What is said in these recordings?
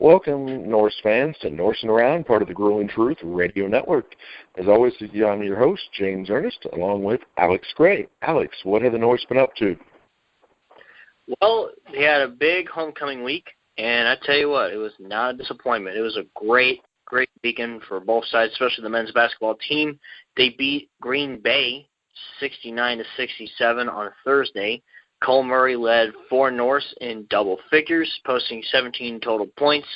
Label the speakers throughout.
Speaker 1: Welcome, Norse fans, to Norsin Around, part of the Grueling Truth Radio Network. As always, I'm your host, James Ernest, along with Alex Gray. Alex, what have the Norse been up to?
Speaker 2: Well, they had a big homecoming week, and I tell you what, it was not a disappointment. It was a great weekend for both sides, especially the men's basketball team. They beat Green Bay 69-67 on Thursday. Cole Murray led for Norse in double figures, posting 17 total points,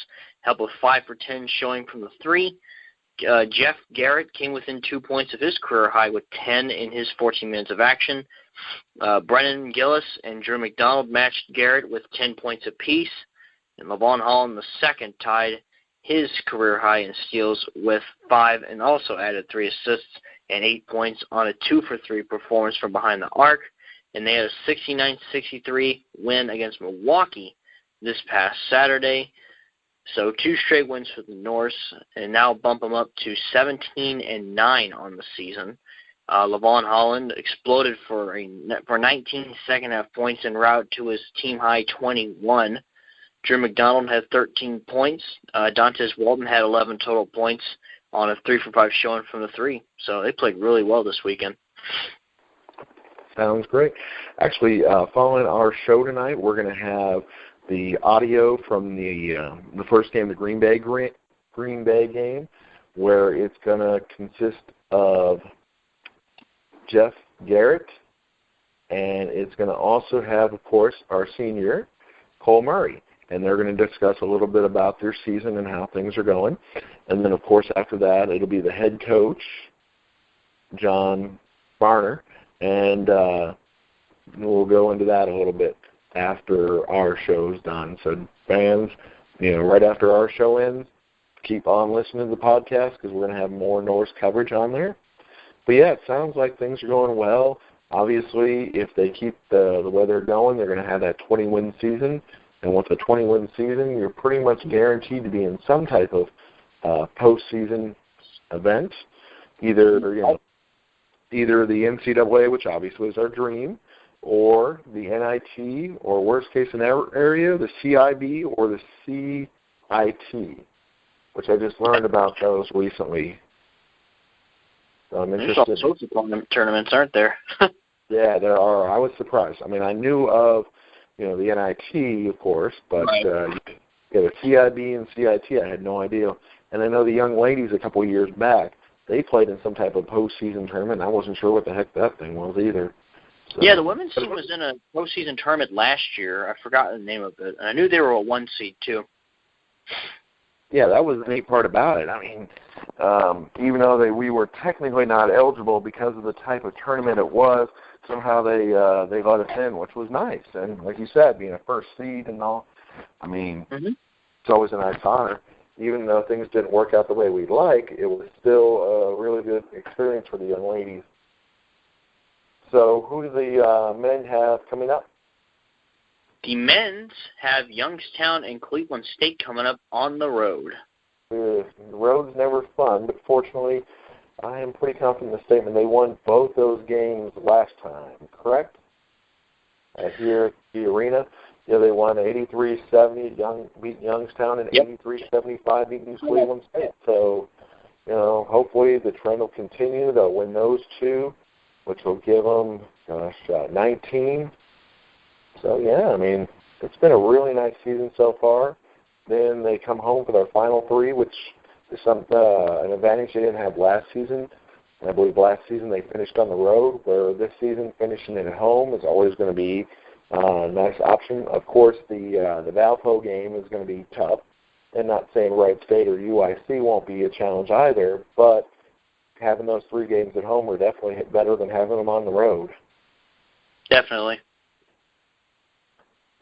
Speaker 2: helped with 5 for 10 showing from the three. Jeff Garrett came within 2 points of his career high with 10 in his 14 minutes of action. Brennan Gillis and Drew McDonald matched Garrett with 10 points apiece. And LaVon Holland II tied his career high in steals with 5 and also added 3 assists and 8 points on a 2-for-3 performance from behind the arc. And they had a 69-63 win against Milwaukee this past Saturday. So 2 straight wins for the Norse, and now bump them up to 17-9 on the season. LaVon Holland exploded for 19 second-half points en route to his team-high 21. Drew McDonald had 13 points. Dantes Walton had 11 total points on a 3-for-5 showing from the three. So they played really well this weekend.
Speaker 1: Sounds great. Actually, following our show tonight, we're going to have the audio from the first game, the Green Bay game, where it's going to consist of Jeff Garrett, and it's going to also have, of course, our senior, Cole Murray. And they're going to discuss a little bit about their season and how things are going. And then, of course, after that, it'll be the head coach, John Barner, and we'll go into that a little bit after our show's done. So fans, right after our show ends, keep on listening to the podcast because we're going to have more Norse coverage on there. But, yeah, it sounds like things are going well. Obviously, if they keep the weather going, they're going to have that 20-win season. And with a 20-win season, you're pretty much guaranteed to be in some type of postseason event, either the NCAA, which obviously is our dream, or the NIT, or worst case scenario, the CIB or the CIT, which I just learned about those recently. So I'm interested.
Speaker 2: There's all sorts of tournaments, aren't there?
Speaker 1: Yeah, there are. I was surprised. I mean, I knew of the NIT, of course, but the CIB and CIT, I had no idea. And I know the young ladies a couple of years back, they played in some type of postseason tournament. I wasn't sure what the heck that thing was either. So.
Speaker 2: Yeah, the women's team was in a postseason tournament last year. I forgot the name of it. And I knew they were a 1 seed, too.
Speaker 1: Yeah, that was the neat part about it. I mean, even though we were technically not eligible because of the type of tournament it was, somehow they let us in, which was nice. And like you said, being a first seed and all, I mean, It's always a nice honor. Even though things didn't work out the way we'd like, it was still a really good experience for the young ladies. So who do the men have coming up?
Speaker 2: The men's have Youngstown and Cleveland State coming up on the road.
Speaker 1: The road's never fun, but fortunately, I am pretty confident in the statement they won both those games last time, correct? Here at the arena, they won 83-70, beat Youngstown, and 83-75, beating Cleveland State. So, hopefully the trend will continue. They'll win those two, which will give them, 19. So, yeah, I mean, it's been a really nice season so far. Then they come home for their final 3, which is an advantage they didn't have last season. And I believe last season they finished on the road, where this season finishing at home is always going to be a nice option. Of course, the Valpo game is going to be tough. And not saying Wright State or UIC won't be a challenge either, but having those 3 games at home are definitely better than having them on the road.
Speaker 2: Definitely.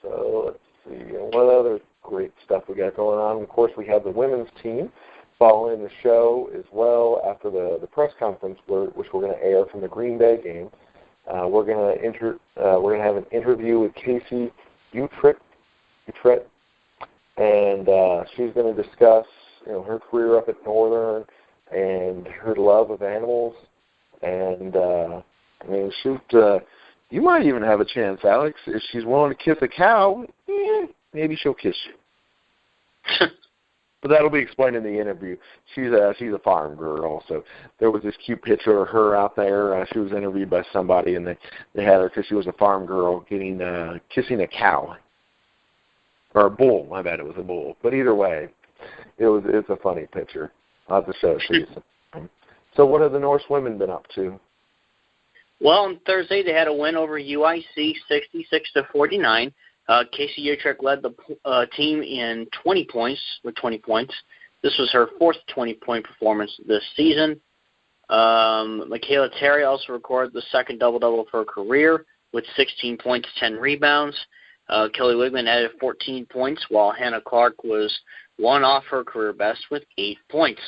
Speaker 1: So let's see. What other great stuff we got going on? Of course, we have the women's team following the show as well after the press conference, which we're going to air from the Green Bay game. We're going to have an interview with Casey Utrecht, and she's going to discuss her career up at Northern and her love of animals. And you might even have a chance, Alex, if she's willing to kiss a cow. Maybe she'll kiss you. But that'll be explained in the interview. She's a farm girl, so there was this cute picture of her out there. She was interviewed by somebody, and they had her because she was a farm girl kissing a cow. Or a bull. My bad, it was a bull. But either way, it's a funny picture. I'll have to show it to you. So what have the Norse women been up to?
Speaker 2: Well, on Thursday they had a win over UIC 66-49. Casey Utrecht led the team in 20 points. This was her fourth 20-point performance this season. Michaela Terry also recorded the second double-double of her career with 16 points, 10 rebounds. Kelly Wigman added 14 points, while Hannah Clark was one off her career best with 8 points.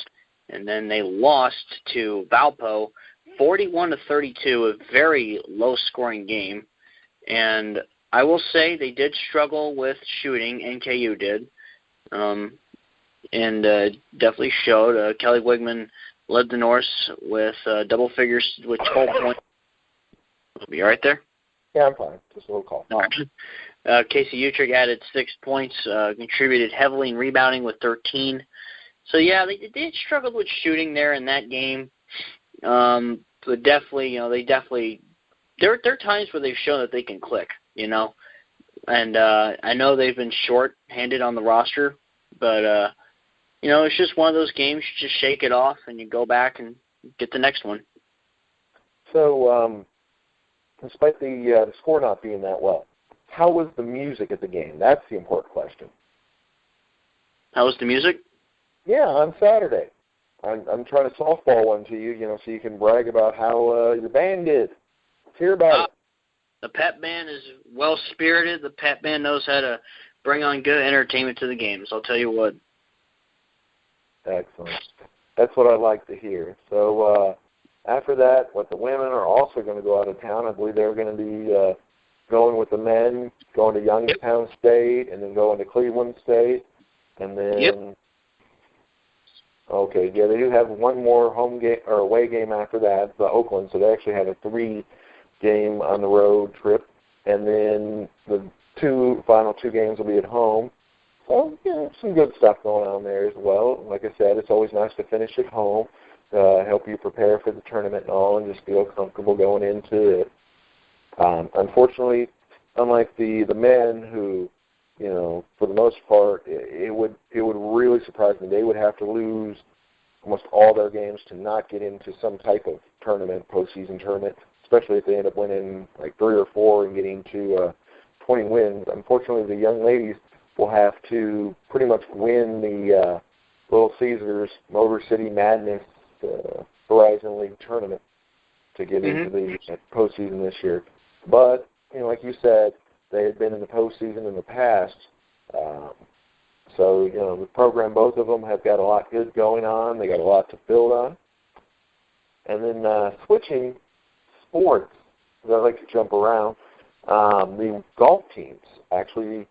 Speaker 2: And then they lost to Valpo 41-32, a very low-scoring game. And I will say they did struggle with shooting. NKU did, and definitely showed. Kelly Wigman led the Norse with double figures with 12 points. Be all right there?
Speaker 1: Yeah, I'm fine. Just a little call.
Speaker 2: All right. Casey Utrecht added 6 points, contributed heavily in rebounding with 13. So yeah, they did struggle with shooting there in that game. But definitely, there are times where they've shown that they can click, And I know they've been short-handed on the roster, but, it's just one of those games. You just shake it off and you go back and get the next one.
Speaker 1: So, despite the score not being that well, how was the music at the game? That's the important question.
Speaker 2: How was the music?
Speaker 1: Yeah, on Saturday. I'm trying to softball one to you, so you can brag about how your band did. Let's hear about it.
Speaker 2: The Pep Band is well-spirited. The Pep Band knows how to bring on good entertainment to the games, I'll tell you what.
Speaker 1: Excellent. That's what I like to hear. So after that, the women are also going to go out of town. I believe they're going to be going with the men, going to Youngstown State, and then going to Cleveland State. And then... Yep. Okay, yeah, they do have one more home game or away game after that, the Oakland, so they actually have a 3-game on the road trip, and then the final two games will be at home. So, some good stuff going on there as well. Like I said, it's always nice to finish at home, help you prepare for the tournament and all, and just feel comfortable going into it. Unfortunately, unlike the men who, for the most part, it would really surprise me. They would have to lose almost all their games to not get into some type of tournament, postseason tournament, especially if they end up winning like 3 or 4 and getting to 20 wins. Unfortunately, the young ladies will have to pretty much win the Little Caesars Motor City Madness Horizon League tournament to get into the postseason this year. But, like you said, they had been in the postseason in the past. So, the program, both of them have got a lot good going on. They got a lot to build on. And then switching sports, because I like to jump around, the golf teams actually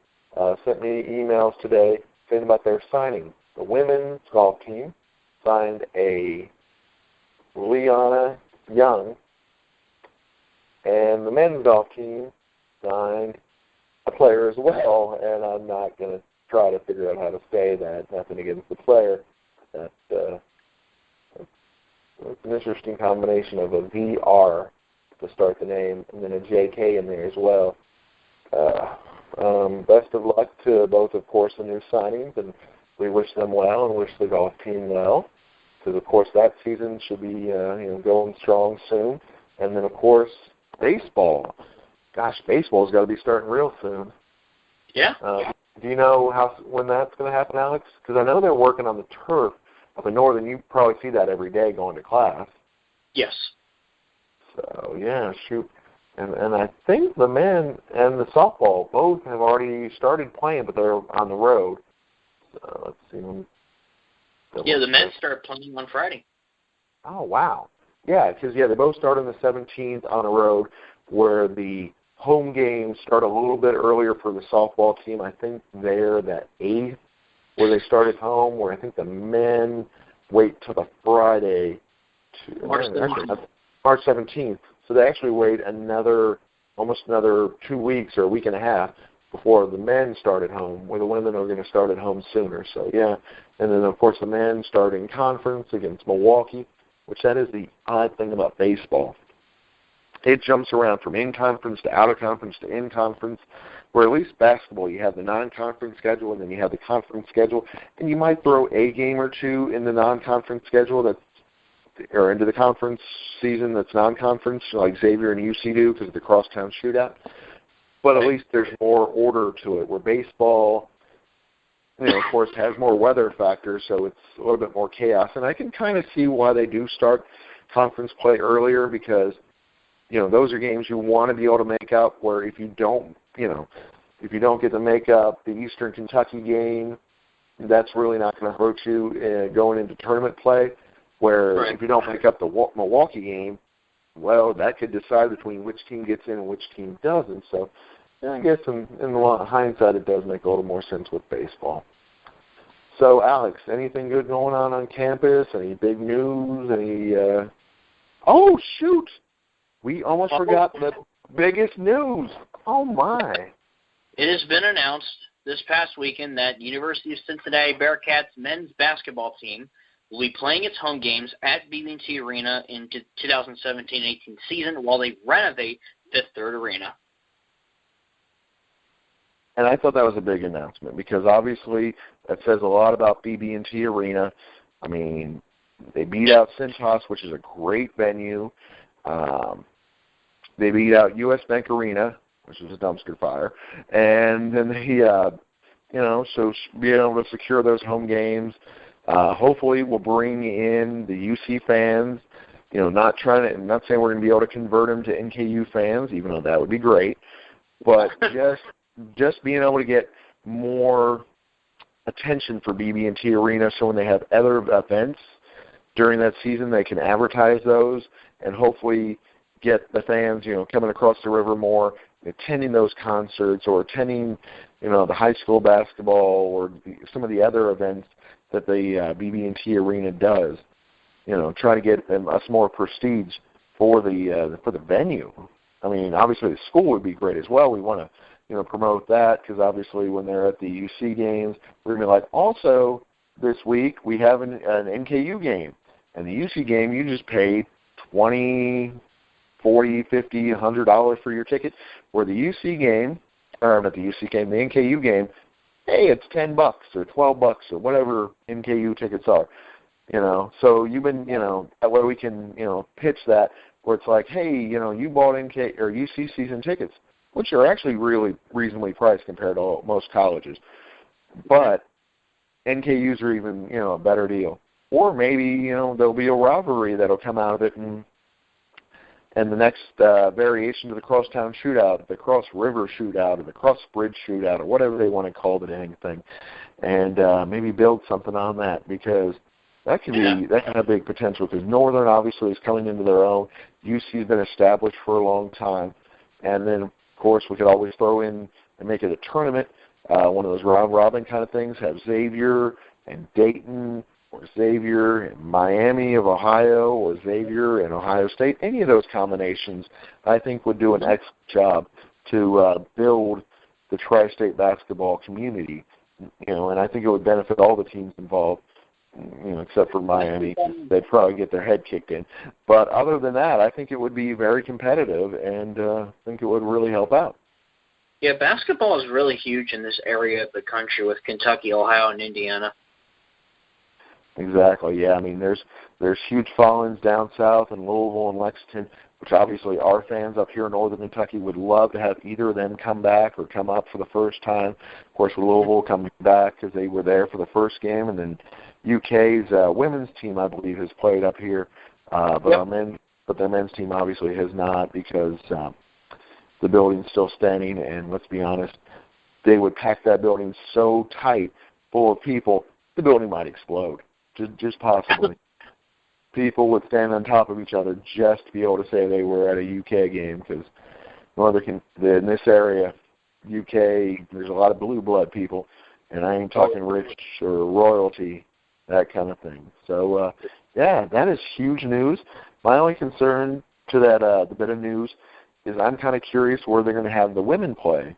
Speaker 1: sent me emails today saying about their signing. The women's golf team signed a Leanna Young, and the men's golf team signed a player as well, and I'm not going to try to figure out how to say that. Nothing against the player. It's an interesting combination of a VR to start the name and then a JK in there as well. Best of luck to both, of course, the new signings, and we wish them well and wish the golf team well, because, of course, that season should be going strong soon. And then, of course, baseball. Gosh, baseball's got to be starting real soon.
Speaker 2: Yeah.
Speaker 1: Do you know when that's going to happen, Alex? Because I know they're working on the turf up in Northern. You probably see that every day going to class.
Speaker 2: Yes.
Speaker 1: So, yeah, shoot. And I think the men and the softball both have already started playing, but they're on the road. So let's see.
Speaker 2: Yeah, the men start playing on Friday.
Speaker 1: Oh, wow. Yeah, because, they both start on the 17th on the road, where the home games start a little bit earlier for the softball team. I think they're the 8th, where they start at home, where I think the men wait till the Friday to March 17th. So they actually wait almost another 2 weeks or a week and a half before the men start at home, where the women are going to start at home sooner. So, yeah. And then, of course, the men start in conference against Milwaukee, which that is the odd thing about baseball. It jumps around from in-conference to out-of-conference to in-conference, where at least basketball, you have the non-conference schedule and then you have the conference schedule, and you might throw a game or two in the non-conference schedule or into the conference season that's non-conference, like Xavier and UC do because of the crosstown shootout. But at least there's more order to it, where baseball, of course, has more weather factors, so it's a little bit more chaos. And I can kind of see why they do start conference play earlier because, those are games you want to be able to make up, where if you don't get to make up the Eastern Kentucky game, that's really not going to hurt you going into tournament play, where if you don't make up the Milwaukee game, well, that could decide between which team gets in and which team doesn't. So I guess in a lot of hindsight, it does make a little more sense with baseball. So, Alex, anything good going on campus? Any big news? Oh, shoot! We almost forgot the biggest news. Oh, my.
Speaker 2: It has been announced this past weekend that University of Cincinnati Bearcats men's basketball team will be playing its home games at BB&T Arena in 2017-18 season while they renovate Fifth Third Arena.
Speaker 1: And I thought that was a big announcement because obviously that says a lot about BB&T Arena. I mean, they beat out Cintas, which is a great venue. They beat out US Bank Arena, which is a dumpster fire. And then they, so being able to secure those home games, hopefully we'll bring in the UC fans, not saying we're going to be able to convert them to NKU fans, even though that would be great, but just being able to get more attention for BB&T Arena so when they have other events during that season, they can advertise those and hopefully get the fans, coming across the river more, attending those concerts or attending, the high school basketball or some of the other events that the BB&T Arena does. Try to get us more prestige for the venue. I mean, obviously the school would be great as well. We want to, promote that because obviously when they're at the UC games, we're going to be like, also this week we have an NKU game. And the UC game, you just paid $20, $40, $50, $100 for your ticket. Where the UC game, or not the UC game, the NKU game, hey, it's $10 or $12 or whatever NKU tickets are. So you've been, that way we can, pitch that where it's like, hey, you bought NK or UC season tickets, which are actually really reasonably priced compared to most colleges. But NKUs are even, a better deal. Or maybe, there'll be a rivalry that'll come out of it and the next variation to the crosstown shootout, the cross river shootout, or the cross bridge shootout, or whatever they want to call the dang thing, and maybe build something on that because that can have big potential because Northern obviously is coming into their own. UC's been established for a long time, and then of course we could always throw in and make it a tournament, one of those round robin kind of things. Have Xavier and Dayton, or Xavier in Miami of Ohio, or Xavier in Ohio State. Any of those combinations, I think, would do an excellent job to build the tri-state basketball community. And I think it would benefit all the teams involved, except for Miami. They'd probably get their head kicked in. But other than that, I think it would be very competitive, and I think it would really help out.
Speaker 2: Yeah, basketball is really huge in this area of the country with Kentucky, Ohio, and Indiana.
Speaker 1: Exactly. Yeah. I mean, there's huge followings down south in Louisville and Lexington, which obviously our fans up here in Northern Kentucky would love to have either of them come back or come up for the first time. Of course, with Louisville coming back because they were there for the first game, and then UK's women's team, I believe, has played up here, but their men's team obviously has not because the building's still standing. And let's be honest, they would pack that building so tight full of people, the building might explode. Just possibly. People would stand on top of each other just to be able to say they were at a UK game because in this area, UK, there's a lot of blue blood people, and I ain't talking rich or royalty, that kind of thing. So, that is huge news. My only concern to that the bit of news is I'm kind of curious where they're going to have the women play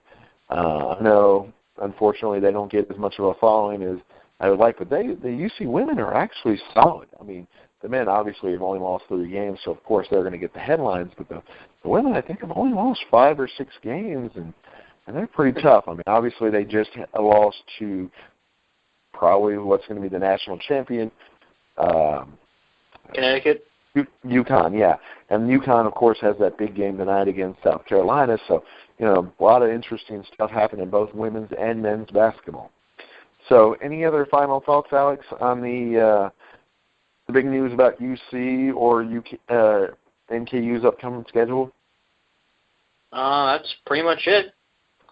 Speaker 1: I know, unfortunately, they don't get as much of a following as I would like, but the UC women are actually solid. I mean, the men obviously have only lost 3 games, so of course they're going to get the headlines, but the women, I think, have only lost 5 or 6 games, and they're pretty tough. I mean, obviously they just lost to probably what's going to be the national champion,
Speaker 2: Connecticut?
Speaker 1: UConn, yeah. And UConn, of course, has that big game tonight against South Carolina, so, a lot of interesting stuff happening in both women's and men's basketball. So any other final thoughts, Alex, on the big news about UC or NKU's upcoming schedule?
Speaker 2: That's pretty much it.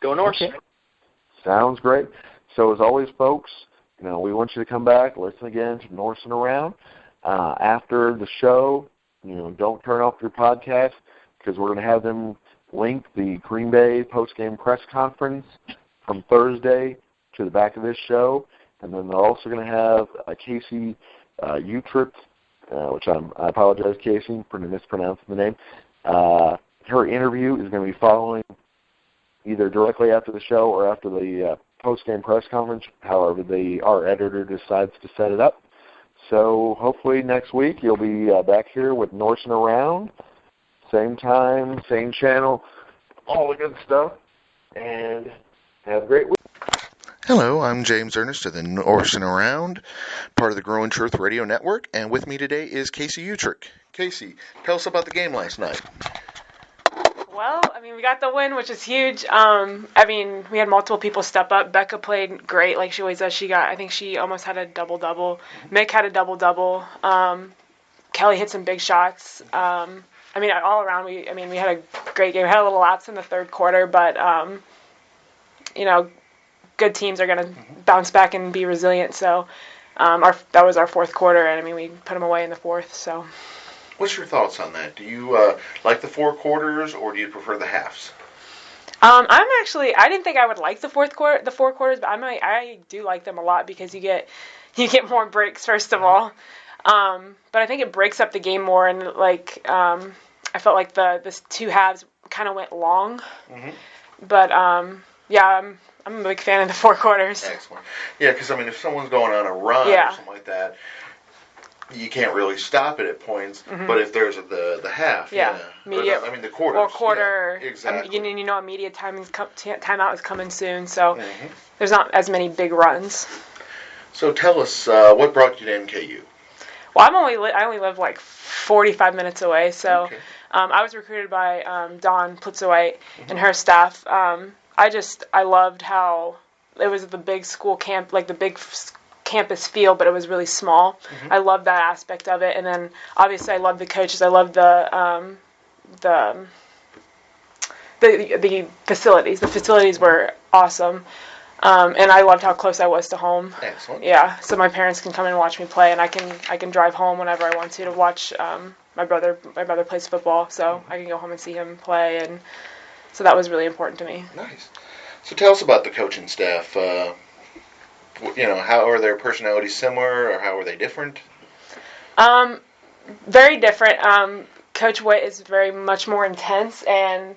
Speaker 2: Go Norse.
Speaker 1: Okay. Sounds great. So as always, folks, we want you to come back, listen again to Norsin Around. After the show, don't turn off your podcast because we're going to have them link the Green Bay post-game press conference from Thursday to the back of this show. And then they're also going to have Casey Utrick, which I apologize, Casey, for mispronouncing the name. Her interview is going to be following either directly after the show or after the post-game press conference, however our editor decides to set it up. So hopefully next week you'll be back here with Norsin Around, same time, same channel, all the good stuff, and have a great week.
Speaker 3: Hello, I'm James Ernest of the Norsin Around, part of the Growing Truth Radio Network, and with me today is Casey Utrick. Casey, tell us about the game last night.
Speaker 4: Well, we got the win, which is huge. We had multiple people step up. Becca played great, like she always does. I think she almost had a double-double. Mick had a double-double. Kelly hit some big shots. All around, we had a great game. We had a little lapse in the third quarter, but, good teams are going to bounce back and be resilient. So that was our fourth quarter, and, we put them away in the fourth, so...
Speaker 3: What's your thoughts on that? Do you like the 4 quarters, or do you prefer the halves?
Speaker 4: I didn't think I would like the 4 quarters, but I do like them a lot because you get more breaks, first of all. But I think it breaks up the game more, and I felt like the 2 halves kind of went long. Mm-hmm. But I'm a big fan of the 4 quarters.
Speaker 3: Excellent. Yeah, because if someone's going on a run or something like that, you can't really stop it at points, but if there's the half,
Speaker 4: media,
Speaker 3: the quarters,
Speaker 4: or quarter,
Speaker 3: exactly.
Speaker 4: Immediate timeout is coming soon, so there's not as many big runs.
Speaker 3: So tell us, what brought you to NKU?
Speaker 4: Well, I only live 45 minutes away, so I was recruited by Dawn Plitzowite and her staff. I loved how it was the big school camp, the big campus feel, but it was really small. I loved that aspect of it, and then obviously I loved the coaches. I loved the facilities. The facilities were awesome, and I loved how close I was to home.
Speaker 3: Excellent.
Speaker 4: Yeah, so my parents can come and watch me play, and I can drive home whenever I want to watch. My brother plays football, so I can go home and see him play, and so that was really important to me.
Speaker 3: Nice. So tell us about the coaching staff. How are their personalities similar, or how are they different?
Speaker 4: Very different. Coach Witt is very much more intense, and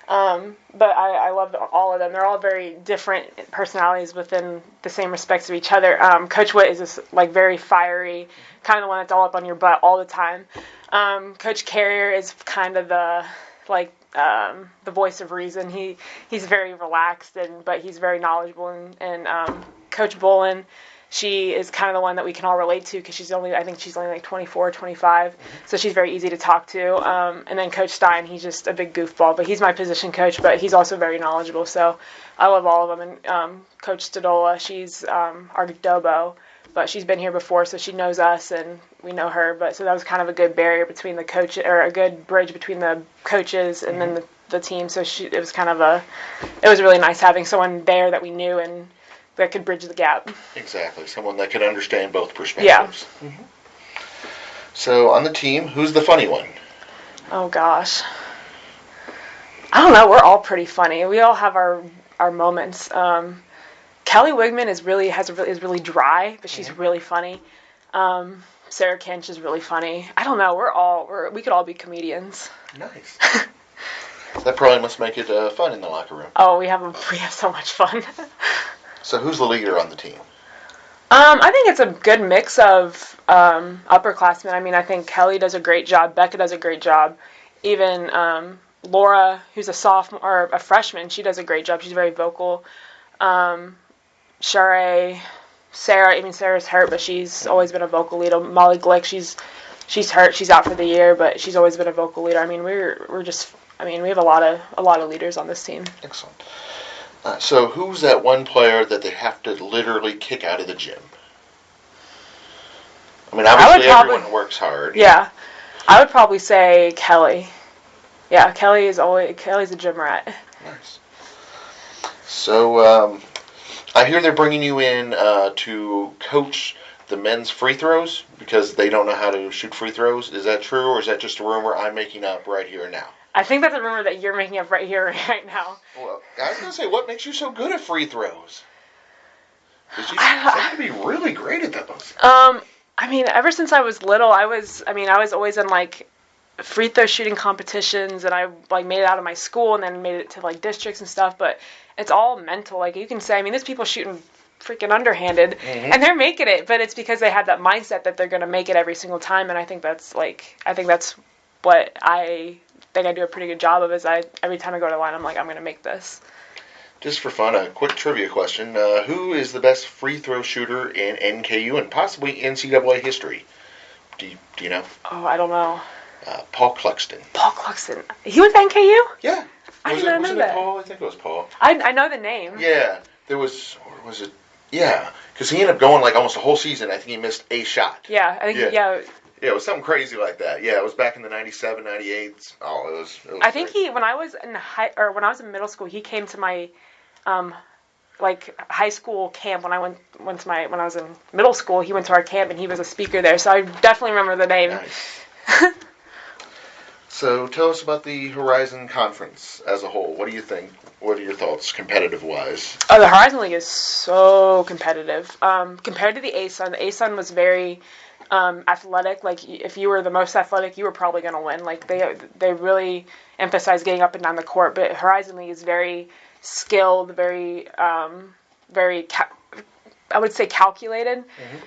Speaker 4: but I love all of them. They're all very different personalities within the same respects of each other. Coach Witt is just very fiery, kind of the one that's all up on your butt all the time. Coach Carrier is kind of the voice of reason. He's very relaxed, but he's very knowledgeable, and Coach Bolin, she is kind of the one that we can all relate to because she's only 24, 25, so she's very easy to talk to. And then Coach Stein, he's just a big goofball, but he's my position coach, but he's also very knowledgeable, so I love all of them. And Coach Stadola, she's our Dobo, but she's been here before, so she knows us and we know her. But so that was kind of a good barrier between the coach, or a good bridge between the coaches and then the team. So it was really nice having someone there that we knew and that could bridge the gap.
Speaker 3: Exactly, someone that could understand both perspectives. Yeah. So on the team, who's the funny one?
Speaker 4: Oh gosh, I don't know. We're all pretty funny. We all have our moments. Kelly Wigman is really dry, but she's really funny. Sarah Kinch is really funny. I don't know. We could all be comedians.
Speaker 3: Nice. That probably must make it fun in the locker room.
Speaker 4: Oh, we have so much fun.
Speaker 3: So who's the leader on the team?
Speaker 4: I think it's a good mix of upperclassmen. I mean, I think Kelly does a great job. Becca does a great job. Even Laura, who's a sophomore or a freshman, she does a great job. She's very vocal. Sarah, Sarah's hurt, but she's always been a vocal leader. Molly Glick, she's hurt. She's out for the year, but she's always been a vocal leader. I mean, we have a lot of leaders on this team.
Speaker 3: Excellent. So who's that one player that they have to literally kick out of the gym? I mean, obviously everyone works hard.
Speaker 4: Yeah. I would probably say Kelly. Yeah, Kelly's a gym rat.
Speaker 3: Nice. So I hear they're bringing you in to coach the men's free throws because they don't know how to shoot free throws. Is that true, or is that just a rumor I'm making up right here and now?
Speaker 4: I think that's a rumor that you're making up right here, right now.
Speaker 3: Well, I was going to say, what makes you so good at free throws? Because you seem to be really great at those.
Speaker 4: I mean, ever since I was little, I was always in, like, free throw shooting competitions, and I, like, made it out of my school and then made it to, like, districts and stuff, but it's all mental. Like, you can say, I mean, there's people shooting freaking underhanded, and they're making it, but it's because they have that mindset that they're going to make it every single time, and I think that's what I think I do a pretty good job of, is every time I go to the line, I'm like, I'm going to make this.
Speaker 3: Just for fun, a quick trivia question. Who is the best free throw shooter in NKU and possibly NCAA history? Do you know?
Speaker 4: Oh, I don't know.
Speaker 3: Paul Cluxton.
Speaker 4: Paul Cluxton. He went to NKU?
Speaker 3: Yeah.
Speaker 4: I didn't know that.
Speaker 3: Paul? I think it was Paul.
Speaker 4: I know the name.
Speaker 3: Yeah. There was, or was it? Yeah. Because he ended up going like almost a whole season. I think he missed a shot.
Speaker 4: Yeah. I think, yeah.
Speaker 3: Yeah, it was something crazy like that. Yeah, it was back in the 97, 98. Oh, it was
Speaker 4: I think when I was in middle school, he came to my high school camp when I when I was in middle school. He went to our camp and he was a speaker there, so I definitely remember the name.
Speaker 3: Nice. So tell us about the Horizon Conference as a whole. What do you think? What are your thoughts, competitive-wise?
Speaker 4: Oh, the Horizon League is so competitive. Compared to the ASUN was very athletic. Like, if you were the most athletic, you were probably going to win. Like, they really emphasize getting up and down the court. But Horizon League is very skilled, very I would say calculated,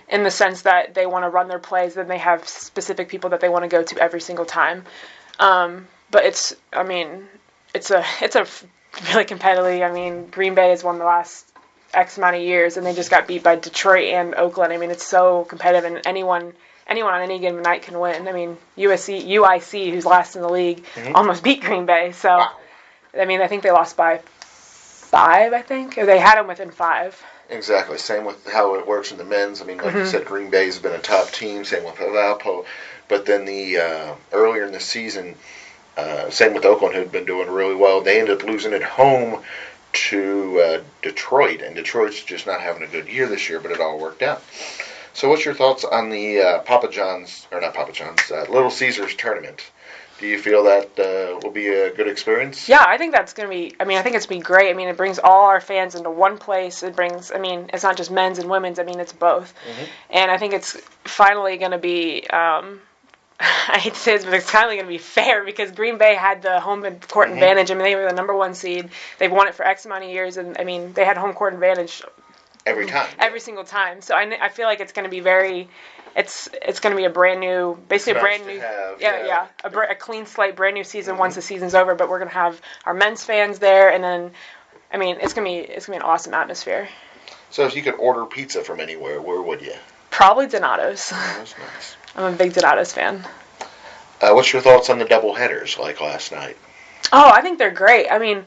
Speaker 4: in the sense that they want to run their plays, and they have specific people that they want to go to every single time. But it's a really competitive. I mean, Green Bay has won the last X amount of years, and they just got beat by Detroit and Oakland. I mean, it's so competitive, and anyone on any given night can win. I mean, UIC, who's last in the league, almost beat Green Bay. So, wow. I mean, I think they lost by 5, I think. Or they had them within 5.
Speaker 3: Exactly. Same with how it works in the men's. I mean, like you said, Green Bay's been a top team. Same with Valpo. But then earlier in the season, same with Oakland, who'd been doing really well. They ended up losing at home to Detroit, and Detroit's just not having a good year this year, but it all worked out. So what's your thoughts on the Little Caesars tournament? Do you feel that will be a good experience?
Speaker 4: Yeah, I think that's going to be, I think it's going to be great. I mean, it brings all our fans into one place. It brings, it's not just men's and women's. I mean, it's both. And I think it's finally going to be, I hate to say this, but it's finally going to be fair, because Green Bay had the home court advantage. I mean, they were the number 1 seed. They've won it for X amount of years, and, I mean, they had home court advantage
Speaker 3: every time.
Speaker 4: Every single time. So I feel like it's going to be it's going to be a brand new, basically a brand new, a clean slate, brand new season once the season's over. But we're going to have our men's fans there, and then, I mean, it's going to be an awesome atmosphere.
Speaker 3: So if you could order pizza from anywhere, where would you?
Speaker 4: Probably Donato's.
Speaker 3: That's nice.
Speaker 4: I'm a big Donato's fan.
Speaker 3: What's your thoughts on the double headers like last night?
Speaker 4: Oh, I think they're great. I mean,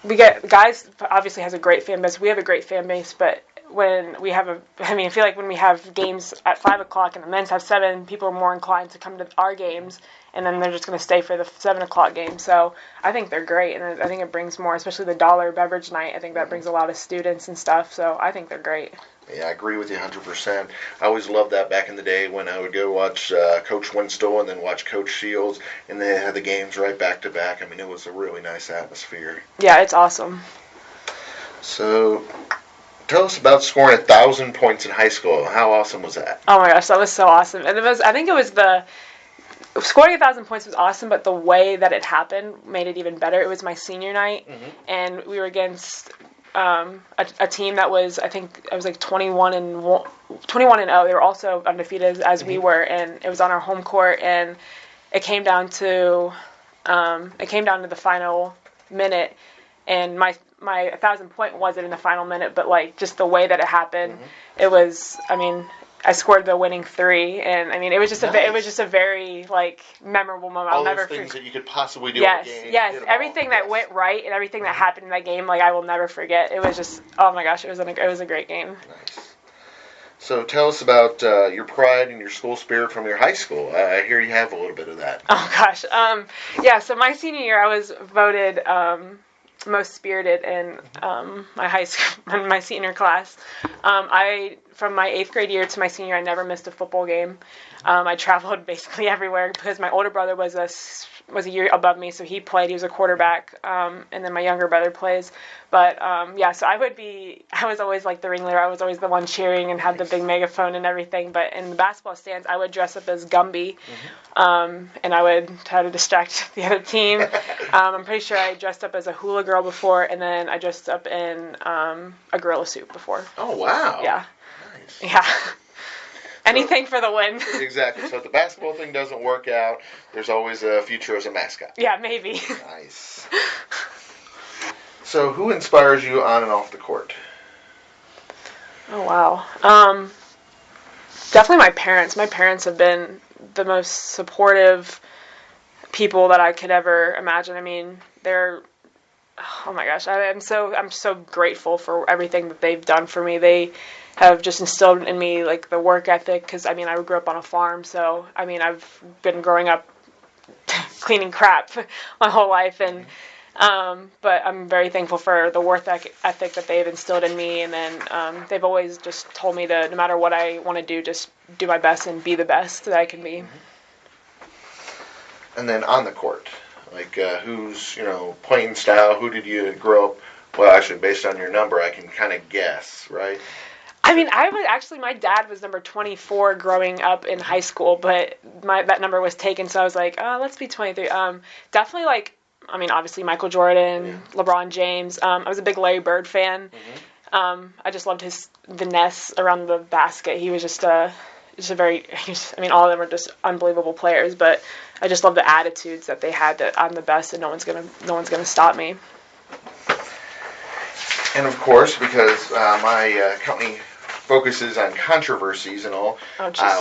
Speaker 4: we get guys obviously has a great fan base. We have a great fan base, but when we have I feel like when we have games at 5:00 and the men's have 7, people are more inclined to come to our games, and then they're just going to stay for the 7:00 game. So I think they're great, and I think it brings more, especially the dollar beverage night. I think that brings a lot of students and stuff. So I think they're great.
Speaker 3: Yeah, I agree with you 100%. I always loved that back in the day when I would go watch Coach Winstall and then watch Coach Shields, and they had the games right back to back. I mean, it was a really nice atmosphere.
Speaker 4: Yeah, it's awesome.
Speaker 3: So, tell us about scoring 1,000 points in high school. How awesome was that?
Speaker 4: Oh my gosh, that was so awesome. And I think it was scoring 1,000 points was awesome, but the way that it happened made it even better. It was my senior night, and we were against a team that was, I think, it was like 21-0. They were also undefeated as we were, and it was on our home court, and it came down to the final minute, and my 1,000 point wasn't in the final minute, but like just the way that it happened, it was. I mean, I scored the winning 3, and I mean, it was just a very like memorable moment. I'll never forget.
Speaker 3: All those things that you could possibly do in a game.
Speaker 4: Yes, everything that went right and everything that happened in that game, like I will never forget. It was just, oh my gosh, it was a great game.
Speaker 3: Nice. So tell us about your pride and your school spirit from your high school. I hear you have a little bit of that.
Speaker 4: Oh gosh, yeah. So my senior year, I was voted most spirited in my high school, in my senior class. From my 8th grade year to my senior year, I never missed a football game. I traveled basically everywhere because my older brother was a year above me, so he played. He was a quarterback, and then my younger brother plays. But yeah, so I was always like the ringleader. I was always the one cheering and had the big megaphone and everything. But in the basketball stands, I would dress up as Gumby, and I would try to distract the other team. I'm pretty sure I dressed up as a hula girl before, and then I dressed up in a gorilla suit before.
Speaker 3: Oh wow!
Speaker 4: Yeah.
Speaker 3: Nice.
Speaker 4: Yeah. Anything for the win.
Speaker 3: Exactly. So if the basketball thing doesn't work out, there's always a future as a mascot.
Speaker 4: Yeah, maybe.
Speaker 3: Nice. So who inspires you on and off the court?
Speaker 4: Oh, wow. Definitely my parents. My parents have been the most supportive people that I could ever imagine. I mean, oh my gosh, I'm so grateful for everything that they've done for me. They have just instilled in me like the work ethic, because I mean I grew up on a farm, so I mean I've been growing up cleaning crap my whole life, and but I'm very thankful for the work ethic that they've instilled in me, and then they've always just told me to, no matter what I want to do, just do my best and be the best that I can be.
Speaker 3: And then on the court, like who's playing style? Who did you grow up? Well, actually, based on your number, I can kind of guess, right?
Speaker 4: I mean, my dad was number 24 growing up in high school, but that number was taken, so I was like, oh, let's be 23. Definitely, like, I mean, obviously Michael Jordan, LeBron James. I was a big Larry Bird fan. I just loved his finesse around the basket. He was just I mean, all of them are just unbelievable players, but I just love the attitudes that they had, that I'm the best and no one's gonna stop me.
Speaker 3: And of course, because my company focuses on controversies and all,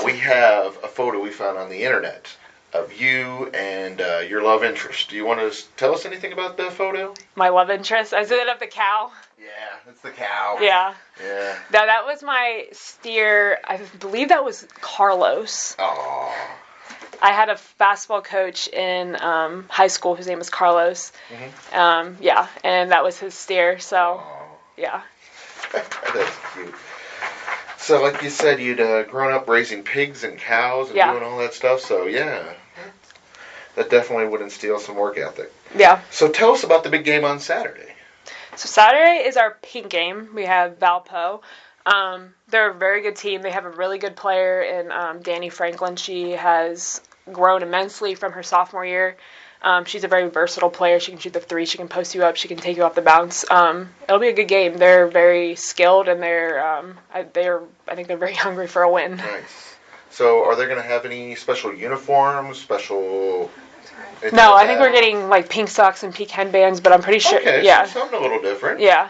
Speaker 3: we have a photo we found on the internet of you and your love interest. Do you want to tell us anything about the photo?
Speaker 4: My love interest? Is it of the cow?
Speaker 3: Yeah, it's the cow.
Speaker 4: Yeah.
Speaker 3: Yeah.
Speaker 4: That was my steer. I believe that was Carlos.
Speaker 3: Oh.
Speaker 4: I had a basketball coach in high school whose name was Carlos. Yeah, and that was his steer. So, yeah.
Speaker 3: That's cute. So, like you said, you'd grown up raising pigs and cows and doing all that stuff. So, yeah, that definitely would instill some work ethic.
Speaker 4: Yeah. So
Speaker 3: tell us about the big game on Saturday.
Speaker 4: So Saturday is our pink game. We have Valpo. They're a very good team. They have a really good player in Danny Franklin. She has grown immensely from her sophomore year. She's a very versatile player. She can shoot the three. She can post you up. She can take you off the bounce. It'll be a good game. They're very skilled, and I think they're very hungry for a win.
Speaker 3: Nice. So are they going to have any special uniforms,
Speaker 4: No, I think we're getting like pink socks and pink headbands, but I'm pretty sure.
Speaker 3: Okay,
Speaker 4: yeah.
Speaker 3: So something a little different.
Speaker 4: Yeah.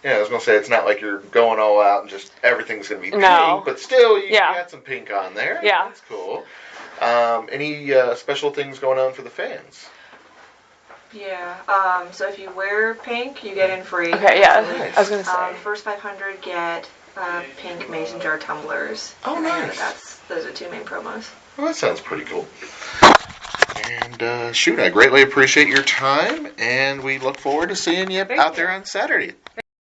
Speaker 3: Yeah, I was going to say, it's not like you're going all out and just everything's going to be pink, but still you got some pink on there.
Speaker 4: Yeah.
Speaker 3: That's cool. Any special things going on for the fans?
Speaker 5: Yeah, so if you wear pink, you get in free.
Speaker 4: Okay, yeah,
Speaker 3: nice.
Speaker 4: I was going to say.
Speaker 5: First 500 get pink mason jar tumblers.
Speaker 3: Oh, nice.
Speaker 5: Those are 2 main promos.
Speaker 3: Well, that sounds pretty cool. And, I greatly appreciate your time, and we look forward to seeing you out there on Saturday.